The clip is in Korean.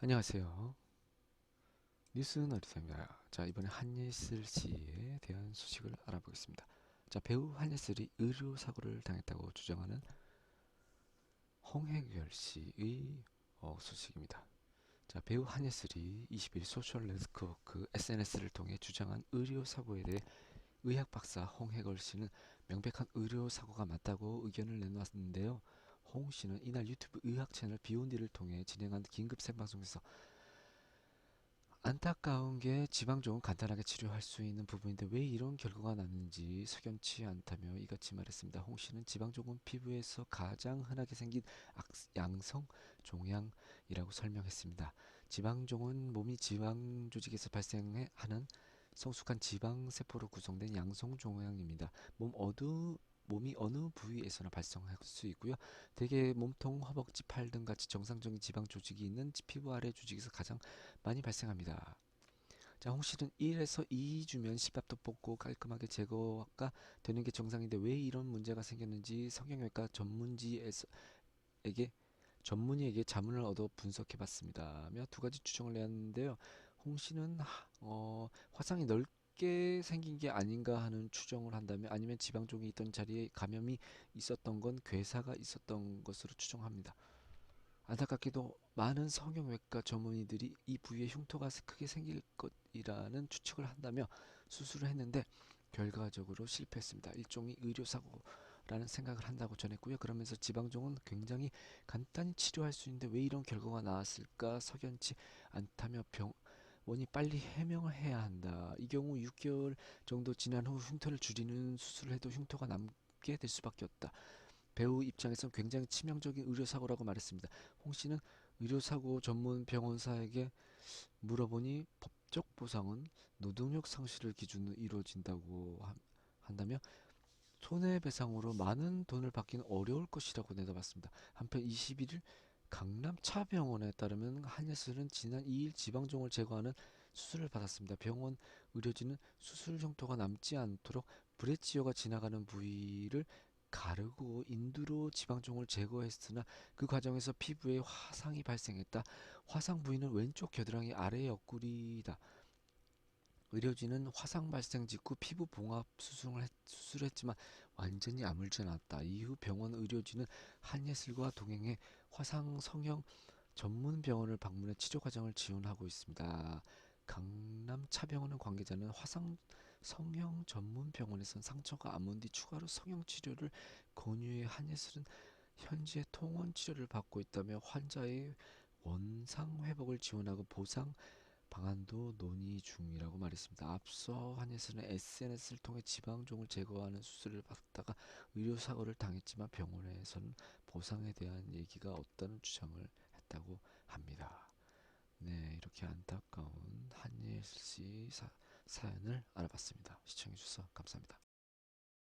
안녕하세요. 뉴스는 어디서입니다. 자, 이번에 한예슬 씨에 대한 소식을 알아보겠습니다. 자, 배우 한예슬이 의료사고를 당했다고 주장하는 홍혜결 씨의 소식입니다. 자, 배우 한예슬이 20일 소셜 네트워크 SNS를 통해 주장한 의료사고에 대해 의학 박사 홍혜걸 씨는 명백한 의료사고가 맞다고 의견을 내놓았는데요. 홍 씨는 이날 유튜브 의학 채널 비욘디를 통해 진행한 긴급 생방송에서 안타까운 게 지방종은 간단하게 치료할 수 있는 부분인데 왜 이런 결과가 났는지 석연치 않다며 이같이 말했습니다. 홍 씨는 지방종은 피부에서 가장 흔하게 생긴 양성 종양이라고 설명했습니다. 지방종은 몸이 지방 조직에서 발생하는 성숙한 지방 세포로 구성된 양성 종양입니다. 몸이 어느 부위에서나 발생할 수 있고요. 대개 몸통, 허벅지, 팔 등 같이 정상적인 지방 조직이 있는 피부 아래 조직에서 가장 많이 발생합니다. 자, 홍씨는 1에서 2주면 시밥도 뽑고 깔끔하게 제거가 되는 게 정상인데 왜 이런 문제가 생겼는지 성형외과 전문의에게 자문을 얻어 분석해봤습니다며 두 가지 추정을 내었는데요. 홍씨는 화상이 넓게 생긴 게 아닌가 하는 추정을 한다면 아니면 지방종이 있던 자리에 감염이 있었던 건 괴사가 있었던 것으로 추정합니다. 안타깝게도 많은 성형외과 전문의들이 이 부위에 흉터가 크게 생길 것이라는 추측을 한다며 수술을 했는데 결과적으로 실패했습니다. 일종의 의료사고라는 생각을 한다고 전했고요. 그러면서 지방종은 굉장히 간단히 치료할 수 있는데 왜 이런 결과가 나왔을까 석연치 않다며 병원이 빨리 해명을 해야 한다. 이 경우 6개월 정도 지난 후 흉터를 줄이는 수술을 해도 흉터가 남게 될 수밖에 없다. 배우 입장에선 굉장히 치명적인 의료사고라고 말했습니다. 홍 씨는 의료사고 전문 병원사에게 물어보니 법적 보상은 노동력 상실을 기준으로 이루어진다고 한다며 손해배상으로 많은 돈을 받기는 어려울 것이라고 내다봤습니다. 한편 21일 강남 차병원에 따르면 한예슬은 지난 2일 지방종을 제거하는 수술을 받았습니다. 병원 의료진은 수술 흉터가 남지 않도록 브레치오가 지나가는 부위를 가르고 인두로 지방종을 제거했으나 그 과정에서 피부에 화상이 발생했다. 화상 부위는 왼쪽 겨드랑이 아래 옆구리다. 의료진은 화상 발생 직후 피부 봉합 수술했지만 완전히 아물지 않았다. 이후 병원 의료진은 한예슬과 동행해 화상 성형 전문 병원을 방문해 치료 과정을 지원하고 있습니다. 강남 차병원은 관계자는 화상 성형 전문 병원에선 상처가 아문 뒤 추가로 성형 치료를 권유해 한예슬은 현재 통원 치료를 받고 있다며 환자의 원상 회복을 지원하고 보상 방안도 논의 중이라고 말했습니다. 앞서 한예슬은 SNS를 통해 지방종을 제거하는 수술을 받다가 의료사고를 당했지만 병원에서는 보상에 대한 얘기가 없다는 주장을 했다고 합니다. 네, 이렇게 안타까운 한예슬 씨 사연을 알아봤습니다. 시청해주셔서 감사합니다.